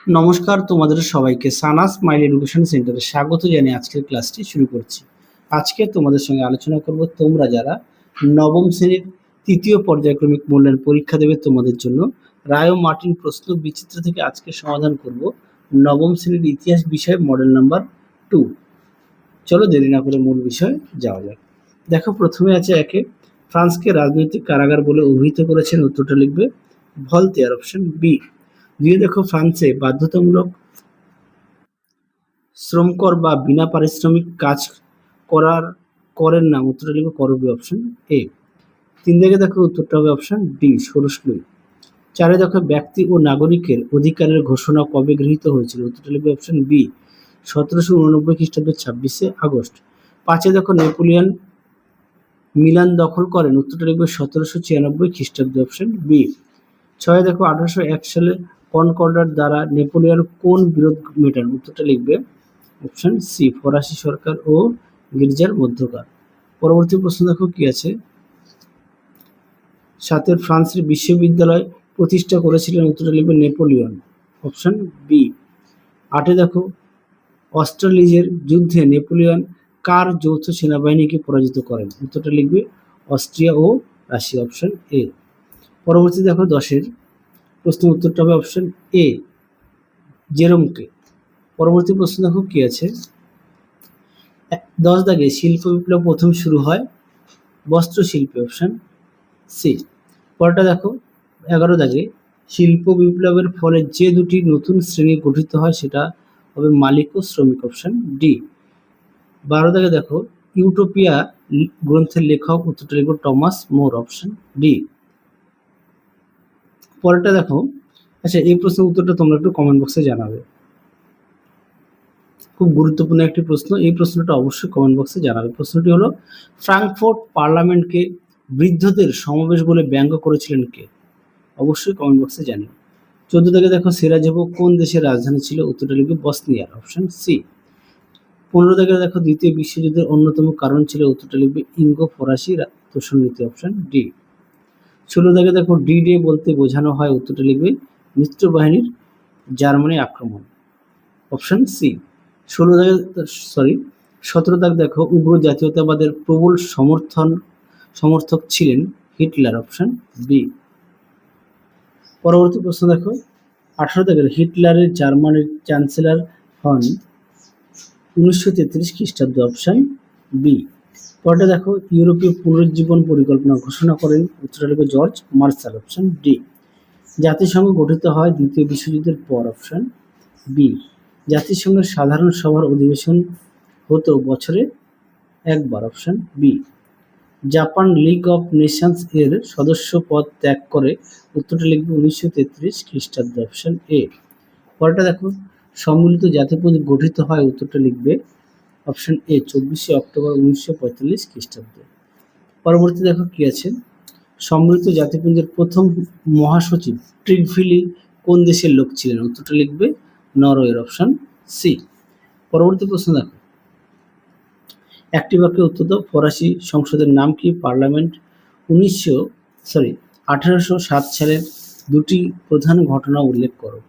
নমস্কার তোমাদের সবাইকে সানা স্মাইল এডুকেশন সেন্টারে স্বাগত জানিয়ে আজকের ক্লাসটি শুরু করছি। আজকে তোমাদের সঙ্গে আলোচনা করব তোমরা যারা নবম শ্রেণীর তৃতীয় পর্যায়ক্রমিক মূল্যায়ন পরীক্ষা দেবে তোমাদের জন্য রায় ও মার্টিন প্রশ্ন বিচিত্র থেকে আজকে সমাধান করব নবম শ্রেণীর ইতিহাস বিষয় মডেল নাম্বার 2। চলো দেরি না করে মূল বিষয় যাওয়া যাক। দেখো প্রথমে আছে একে, ফ্রান্সকে রাজনৈতিক কারাগার বলে অভিহিত করেছেন, উত্তরটা লিখবে ভলতেয়ার, অপশন বি। দিয়ে দেখো ফ্রান্সে বাধ্যতামূলক শ্রমকর বা বিনা পারিশ্রমিক কাজ করেন না, উত্তরটা লিখবে করবি, অপশন এ। 3 থেকে দেখো উত্তরটা হবে অপশন ডি, ষোড়শ লুই। 4 দেখো ব্যক্তি ও নাগরিকের অধিকারের ঘোষণা কবে গৃহীত হয়েছিল, উত্তরটা লিখবে অপশন বি, 1789 খ্রিস্টাব্দের 26শে আগস্ট। 5 দেখো নেপোলিয়ন মিলান দখল করেন, উত্তরটা লিখবে 1796 খ্রিস্টাব্দে, অপশন বি। 6 দেখো 1801 সালে কনকর্ডার দ্বারা নেপোলিয়ন কোন বিরোধ মেটান, উত্তরটা লিখবে অপশন সি, ফরাসি সরকার ও গির্জার মধ্যকার। পরবর্তী প্রশ্ন দেখো কি আছে, 7 ফ্রান্সের বিশ্ববিদ্যালয় প্রতিষ্ঠা করেছিলেন, উত্তরটা লিখবে নেপোলিয়ন, অপশন বি। 8 দেখো অস্ট্রালিজের যুদ্ধে নেপোলিয়ন কার যৌথ সেনাবাহিনীকে পরাজিত করেন, উত্তরটা লিখবে অস্ট্রিয়া ও রাশিয়া, অপশন এ। পরবর্তী দেখো 10 প্রশ্নের উত্তরটা হবে অপশন এ, জেরোমকে। পরবর্তী প্রশ্ন দেখো কি আছে, 10 দাগে শিল্প বিপ্লব প্রথম শুরু হয় বস্ত্র শিল্পে, অপশন সি। পরেরটা দেখো 11 দাগে শিল্প বিপ্লবের ফলে যে দুটি নতুন শ্রেণী গঠিত হয় সেটা হবে মালিক ও শ্রমিক, অপশন ডি। 12 দাগে দেখো ইউটোপিয়া গ্রন্থের লেখক, উত্তরটা লিখব টমাস মোর, অপশন ডি। পরেরটা দেখো, আচ্ছা এই প্রশ্নের উত্তরটা তোমরা একটু কমেন্ট বক্সে জানাবে, খুব গুরুত্বপূর্ণ একটি প্রশ্ন, এই প্রশ্নটা অবশ্যই কমেন্ট বক্সে জানাবে। প্রশ্নটি হলো, ফ্রাঙ্কফুর্ট পার্লামেন্টকে বৃদ্ধদের সমাবেশ বলে ব্যঙ্গ করেছিলেন কে, অবশ্যই কমেন্ট বক্সে জানিও। 14 থেকে দেখো সেরাজেভো কোন দেশের রাজধানী ছিল, উত্তরটা লিখবে বসনিয়ার, অপশন সি। 15 থেকে দেখো দ্বিতীয় বিশ্বযুদ্ধের অন্যতম কারণ ছিল, উত্তরটা লিখবে ইঙ্গো ফরাসি তোষণ নীতি, অপশন ডি। 16 থেকে দেখো ডি ডে বলতে বোঝানো হয়, উত্তরটা লিখবে মিত্র বাহিনীর জার্মানি আক্রমণ, অপশন সি। 17 দাগ দেখো উগ্র জাতীয়তাবাদের প্রবল সমর্থক ছিলেন হিটলার, অপশন বি। পরবর্তী প্রশ্ন দেখো 18 দাগের হিটলারের জার্মানির চ্যান্সেলর হন 1933 খ্রিস্টাব্দে, অপশন বি। পরেরটা দেখো ইউরোপীয় পুনরুজ্জীবন পরিকল্পনা ঘোষণা করেন, উত্তরটা লিখবে জর্জ মার্শাল, অপশন ডি। জাতিসংঘ গঠিত হয় দ্বিতীয় বিশ্বযুদ্ধের পর, অপশন বি। জাতিসংঘের সাধারণ সভার অধিবেশন হতো বছরে একবার, option B. Japan League of Nations এর সদস্য পদ ত্যাগ করে, উত্তরটা লিখবে 1933 খ্রিস্টাব্দে, অপশন এ। পরেরটা দেখো সম্মিলিত জাতিপুঞ্জ গঠিত হয়, উত্তরটা লিখবে অপশন এ, 24শে অক্টোবর 1945 খ্রিস্টাব্দে। পরবর্তী দেখো কি আছে, সম্মিলিত জাতিপুঞ্জের প্রথম মহাসচিব ট্রিগভিলি কোন দেশের লোক ছিলেন, উত্তরটা লিখবে নরওয়ের, অপশন সি। পরবর্তী প্রশ্ন দেখো, একটি বাক্যে উত্তর দাও, ফরাসি সংসদের নাম কি, পার্লামেন্ট। 1807 সালের দুটি প্রধান ঘটনা উল্লেখ করো।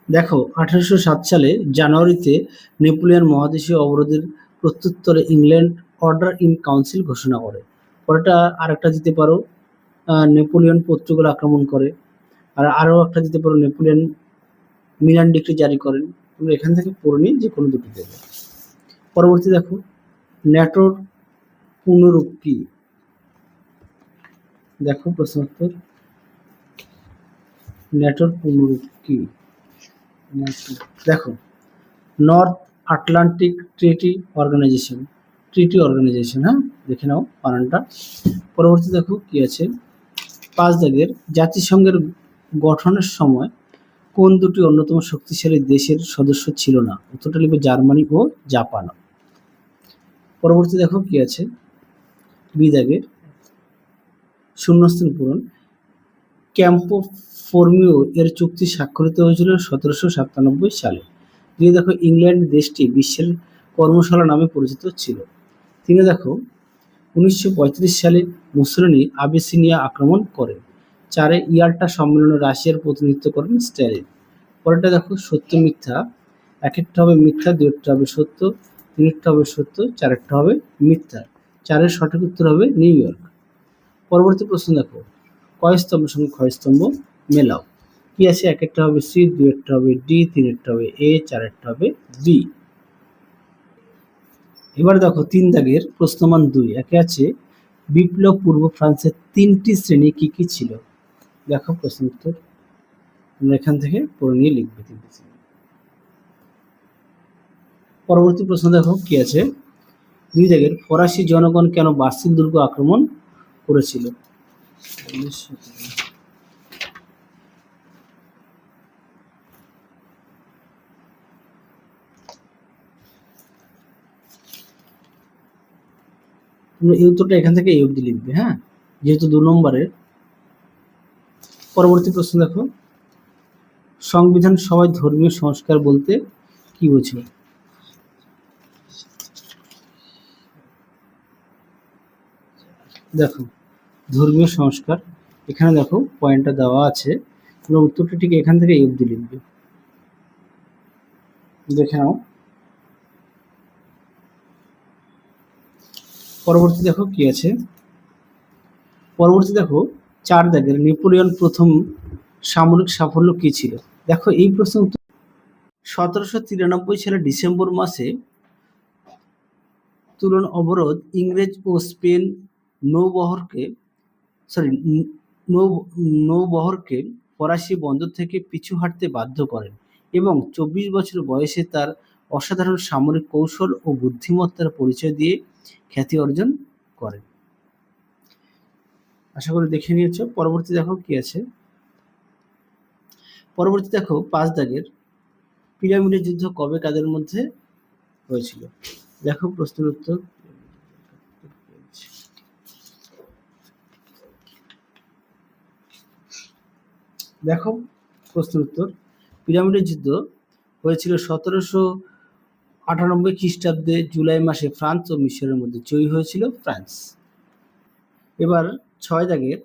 দেখো 1807 সালে জানুয়ারিতে নেপোলিয়ন মহাদেশীয় অবরোধের প্রত্যুত্তরে ইংল্যান্ড অর্ডার ইন কাউন্সিল ঘোষণা করে। পরেটা আরেকটা দিতে পারো, নেপোলিয়ন পর্তুগাল আক্রমণ করে। আর আরও একটা দিতে পারো, নেপোলিয়ন মিলান ডিক্রি জারি করেন। তুমি এখান থেকে পড়ে নিয়ে যে কোনো দুটি দেবে। পরবর্তী দেখো ন্যাটোর পুনরূপ কি, দেখো প্রশ্ন উত্তর, ন্যাটোর পুনরূপ কি, দেখো নর্থ আটলান্টিক ট্রিটি অর্গানাইজেশন, হ্যাঁ দেখে নাও বানানটা। পরবর্তী দেখো কি আছে, 5 দাগের জাতিসংঘের গঠনের সময় কোন দুটি অন্যতম শক্তিশালী দেশের সদস্য ছিল না, উত্তরটা লিখবে জার্মানি ও জাপান। পরবর্তী দেখো কি আছে, 2 দাগের শূন্যস্থান পূরণ, ক্যাম্পো ফর্মিও এর চুক্তি স্বাক্ষরিত হয়েছিল 1797 সালে। দিয়ে দেখো ইংল্যান্ড দেশটি বিশ্বের কর্মশালা নামে পরিচিত ছিল। 3 দেখো 1935 সালে মুসোলিনি আবিসিনিয়া আক্রমণ করেন। 4 ইয়াল্টা সম্মেলনে রাশিয়ার প্রতিনিধিত্ব করেন স্ট্যালিন। পরেরটা দেখো সত্য মিথ্যা, এক একটা হবে মিথ্যা, দুই একটা হবে সত্য, তিন একটা হবে সত্য, চার একটা হবে মিথ্যা। চারের সঠিক উত্তর হবে নিউ ইয়র্ক। পরবর্তী প্রশ্ন দেখো, কয় স্তম্ভের সঙ্গে ক্ষয় স্তম্ভ মেলাও। কি আছে, এক একটা হবে সি, দুই একটা হবে ডি, তিন একটা হবে এ, চার একটা হবে বি। এবার দেখো তিন দাগের প্রশ্নমান দুই, একে আছে বিপ্লব পূর্ব ফ্রান্সের তিনটি শ্রেণী কি কি ছিল। দেখো প্রশ্ন উত্তর তোমরা এখান থেকে পড়ে নিয়ে লিখবে তিনটি শ্রেণী। পরবর্তী প্রশ্ন দেখো কি আছে, দুই দাগের ফরাসি জনগণ কেন বার্সিল দুর্গ আক্রমণ করেছিল। তোমরা এই উত্তরটা এখান থেকে এই অবধি লিখবে, হ্যাঁ, যেহেতু 2 নম্বরের। পরবর্তী প্রশ্ন দেখো, সংবিধান সভায় ধর্মীয় সংস্কার বলতে কি বোঝো। দেখো ধর্মীয় সংস্কার, এখানে দেখো পয়েন্টটা দেওয়া আছে, তোমরা উত্তরটা ঠিক এখান থেকে এই অবধি লিখবে, দেখে নাও। পরবর্তী দেখো কি আছে, পরবর্তী দেখো 4 দাগের নেপোলিয়ন প্রথম সামরিক সাফল্য কি ছিল। দেখো এই প্রশ্ন 1793 সালের ডিসেম্বর মাসে তুরন অবরোধ ইংরেজ ও স্পেন নৌবহরকে সরি নৌবহরকে ফরাসি বন্দর থেকে পিছু হাঁটতে বাধ্য করেন এবং 24 বছর বয়সে তার অসাধারণ সামরিক কৌশল ও বুদ্ধিমত্তার পরিচয় দিয়ে খ্যাতি অর্জন করেন। আশা করি দেখে নিয়েছো। পরবর্তী দেখো কি আছে, পরবর্তী দেখো 5 দাগের পিরামিডের যুদ্ধ কবে কাদের মধ্যে হয়েছিল। দেখো প্রশ্নের উত্তর, দেখো প্রশ্নের উত্তর, পিরামিডের যুদ্ধ হয়েছিল 1798 খ্রিস্টাব্দে জুলাই মাসে ফ্রান্স ও মিশরের মধ্যে, জয়ী হয়েছিল ফ্রান্স। এবার 6 দাগের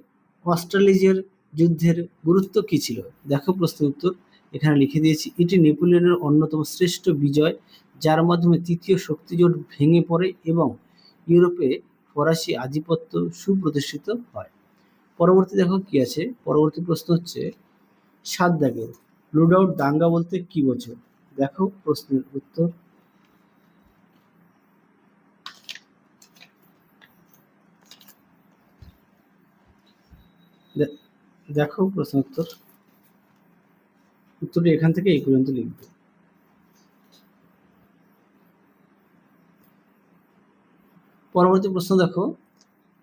অস্ট্রেলিজের যুদ্ধের গুরুত্ব কি ছিল। দেখো প্রশ্নের উত্তর এখানে লিখে দিয়েছি, এটি নেপোলিয়নের অন্যতম শ্রেষ্ঠ বিজয়, যার মাধ্যমে তৃতীয় শক্তিজোট ভেঙে পড়ে এবং ইউরোপে ফরাসি আধিপত্য সুপ্রতিষ্ঠিত হয়। পরবর্তী দেখো কি আছে, পরবর্তী প্রশ্ন হচ্ছে 7 দাগের লুডআউট দাঙ্গা বলতে কি বোঝো। দেখো প্রশ্নের উত্তর, দেখো প্রশ্ন উত্তর, উত্তরটি এখান থেকে এই পর্যন্ত লিখবে। পরবর্তী প্রশ্ন দেখো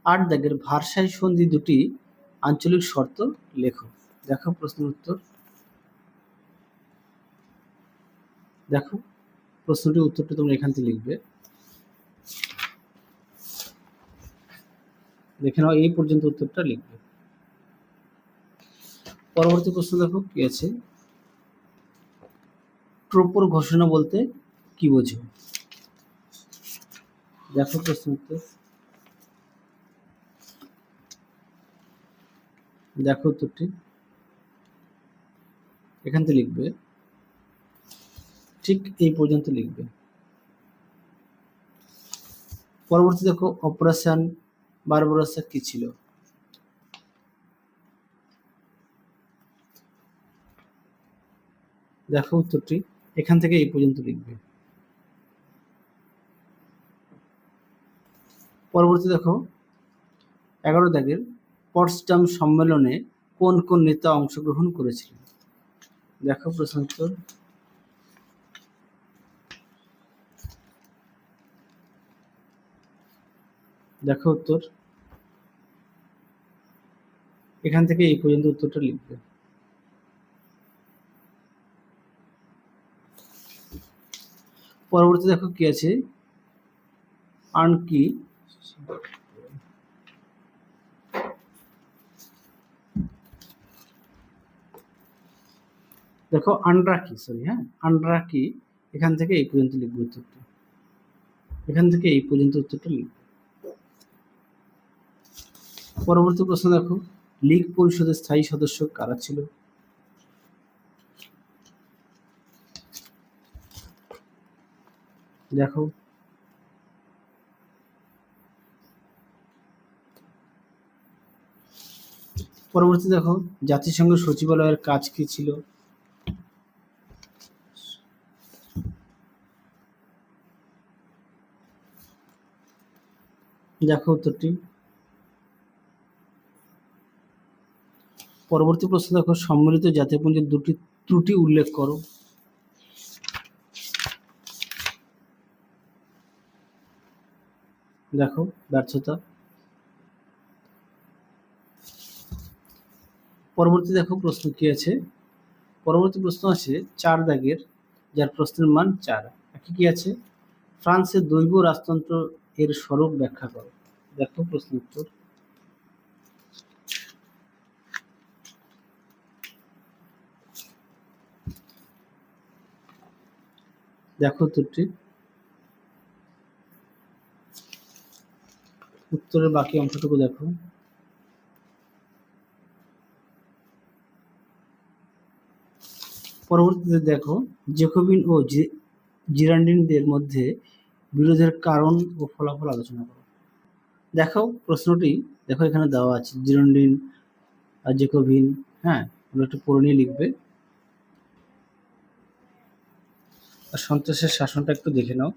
8 দাগের ভার্সাই সন্ধি দুটি আঞ্চলিক শর্ত লেখো। দেখো প্রশ্নের উত্তর, দেখো প্রশ্নটির উত্তরটি তোমরা এখান থেকে লিখবে, দেখে নাও এই পর্যন্ত উত্তরটা লিখবে। পরবর্তী প্রশ্ন দেখো কি আছে, ট্রোপোর ঘোষণা বলতে কি বোঝো। দেখো প্রশ্ন উত্তর, দেখো উত্তরটি এখান থেকে লিখবে, ঠিক এই পর্যন্ত লিখবে। পরবর্তী দেখো অপারেশন বারবারোসা কি ছিল। দেখো উত্তরটি এখান থেকে এই পর্যন্ত লিখবে। পরবর্তী দেখো 11 দাগের পটসডাম সম্মেলনে কোন কোন নেতা অংশগ্রহণ করেছিলেন। দেখো প্রশ্ন উত্তর, দেখো উত্তর এখান থেকে এই পর্যন্ত উত্তরটা লিখবে। পরবর্তী দেখো কি আছে, আনকি দেখো আন্ড্রাকি, সরি হ্যাঁ, আন্ড্রাকি, এখান থেকে এই পর্যন্ত লিখবে উত্তরটা, এখান থেকে এই পর্যন্ত উত্তরটা লিখবে। পরবর্তী প্রশ্ন দেখো, লীগ পরিষদের স্থায়ী সদস্য কারা ছিল। দেখো পরবর্তী দেখো জাতিসংঘের সচিবালয়ের কাজ কি ছিল? দেখো উত্তরটি। পরবর্তী প্রশ্ন দেখো সম্মিলিত জাতিপুঞ্জের দুটি ত্রুটি উল্লেখ করো। দেখো ব্যর্থতা। পরবর্তী দেখো প্রশ্ন কি আছে, পরবর্তী প্রশ্ন আছে 4 দাগের, যার প্রশ্নের মান 4। কি আছে, ফ্রান্সের দৈব রাজতন্ত্র এর স্বরূপ ব্যাখ্যা করো। দেখো প্রশ্ন উত্তর। দেখো উত্তরটি। উত্তরের বাকি অংশটুকু দেখো। পরবর্তীতে দেখো জেকোবিন ও জিরান্ডিনদের মধ্যে বিরোধের কারণ ও ফলাফল আলোচনা করো। দেখো প্রশ্নটি, দেখো এখানে দেওয়া আছে জিরান্ডিন আর জেকোবিন। হ্যাঁ, তোমরা একটু পড়ে নিয়ে লিখবে। আর সন্ত্রাসের শাসনটা একটু দেখে নাও।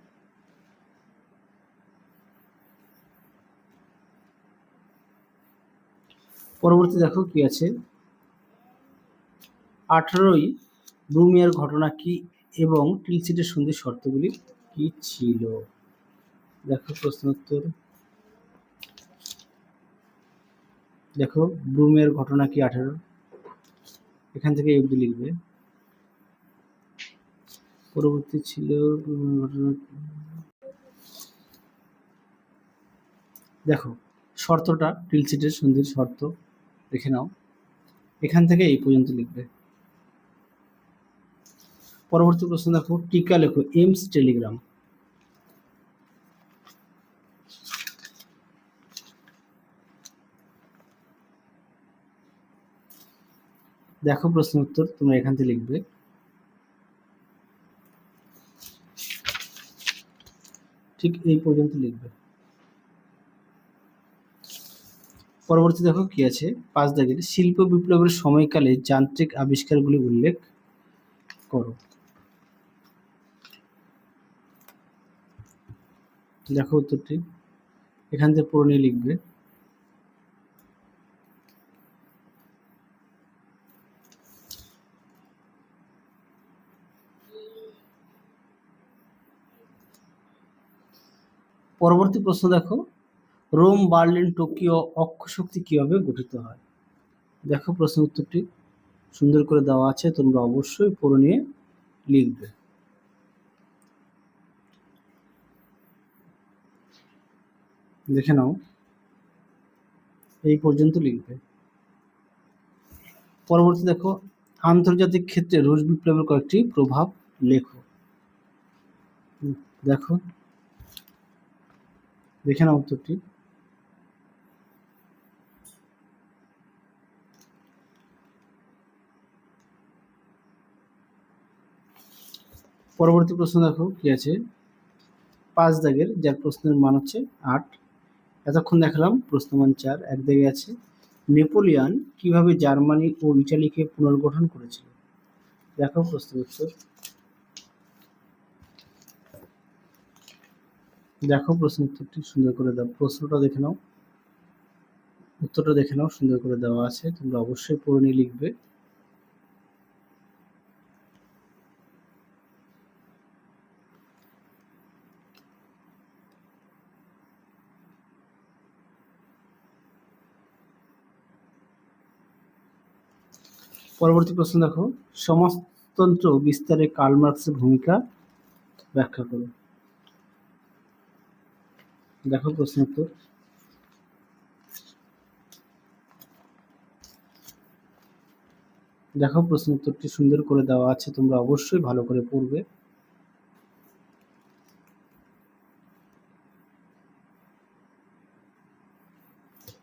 পরবর্তী দেখো কি আছে, 18ই ব্রুমিয়ার ঘটনা কি এবং টিলসিটের সন্ধির শর্তগুলি কি ছিল? দেখো প্রশ্ন উত্তর। দেখো ব্রুমিয়ার ঘটনা কি 18, এখান থেকে অবধি লিখবে। পরবর্তী ছিল ঘটনা। দেখো শর্তটা টিলসিটের সন্ধির শর্ত দেখে নাও, এখান থেকে এই পর্যন্ত লিখবে। পরবর্তী প্রশ্ন দেখো টিকা লেখো এমস টেলিগ্রাম। দেখো প্রশ্ন উত্তর, তোমরা এখান থেকে লিখবে। ঠিক এই পর্যন্ত লিখবে। পরবর্তী দেখো কি আছে 5 দাগের, শিল্প বিপ্লবের সময়কালে যান্ত্রিক আবিষ্কারগুলি উল্লেখ করো। দেখো উত্তরটি, এখান থেকে পুরো নিয়ে লিখবে। পরবর্তী প্রশ্ন দেখো রোম, বার্লিন, টোকিও অক্ষশক্তি কিভাবে গঠিত হয়? দেখো প্রশ্ন উত্তরটি সুন্দর করে দেওয়া আছে, তোমরা অবশ্যই পড়ে নিয়ে লিখবে। দেখে নাও, এই পর্যন্ত লিখবে। পরবর্তী দেখো আন্তর্জাতিক ক্ষেত্রে রুশ বিপ্লবের কয়েকটি প্রভাব লেখো। দেখো, দেখে নাও উত্তরটি। পরবর্তী প্রশ্ন দেখো কি আছে 5 দাগের, যার প্রশ্নের মান হচ্ছে 8। এতক্ষণ দেখালাম প্রশ্নমান 4। 1 দাগে আছে নেপোলিয়ন কিভাবে জার্মানি ও ইটালিকে পুনর্গঠন করেছিল? দেখো প্রশ্ন উত্তর। দেখো প্রশ্ন উত্তরটি সুন্দর করে দাও, প্রশ্নটা দেখে নাও, উত্তরটা দেখে নাও, সুন্দর করে দেওয়া আছে, তোমরা অবশ্যই পড়ে নিয়ে লিখবে। পরবর্তী প্রশ্ন দেখো সমাজতন্ত্র বিস্তারে কার্ল মার্কসের ভূমিকা ব্যাখ্যা করো। দেখো প্রশ্ন উত্তর। দেখো প্রশ্ন উত্তরটি সুন্দর করে দেওয়া আছে, তোমরা অবশ্যই ভালো করে পড়বে।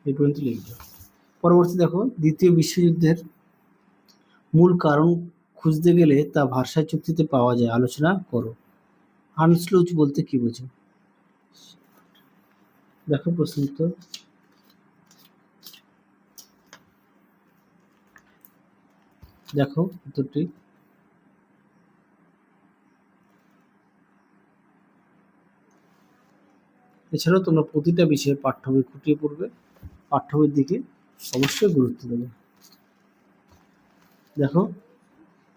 এই পর্যন্ত লিখবে। পরবর্তী দেখো দ্বিতীয় বিশ্বযুদ্ধের মূল কারণ খুঁজতে গেলে তা ভার্সাই চুক্তিতে পাওয়া যায়, আলোচনা করো। আনস্লুজ বলতে কি বোঝো? দেখো প্রশ্ন উত্তর। দেখো উত্তরটি। এছাড়াও তোমরা প্রতিটা বিষয়ে পাঠ্য বই খুঁটিয়ে পড়বে, পাঠ্য বইয়ের দিকে অবশ্যই গুরুত্ব দেবে। দেখো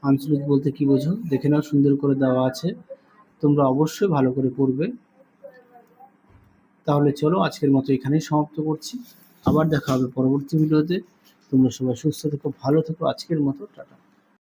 আনস্লুজ বলতে কি বোঝো দেখে নাও, সুন্দর করে দেওয়া আছে, তোমরা অবশ্যই ভালো করে পড়বে। তাহলে চলো আজকের মতো এখানেই সমাপ্ত করছি, আবার দেখা হবে পরবর্তী ভিডিওতে। তোমরা সবাই সুস্থ থেকো, ভালো থেকো, আজকের মতো টাটা।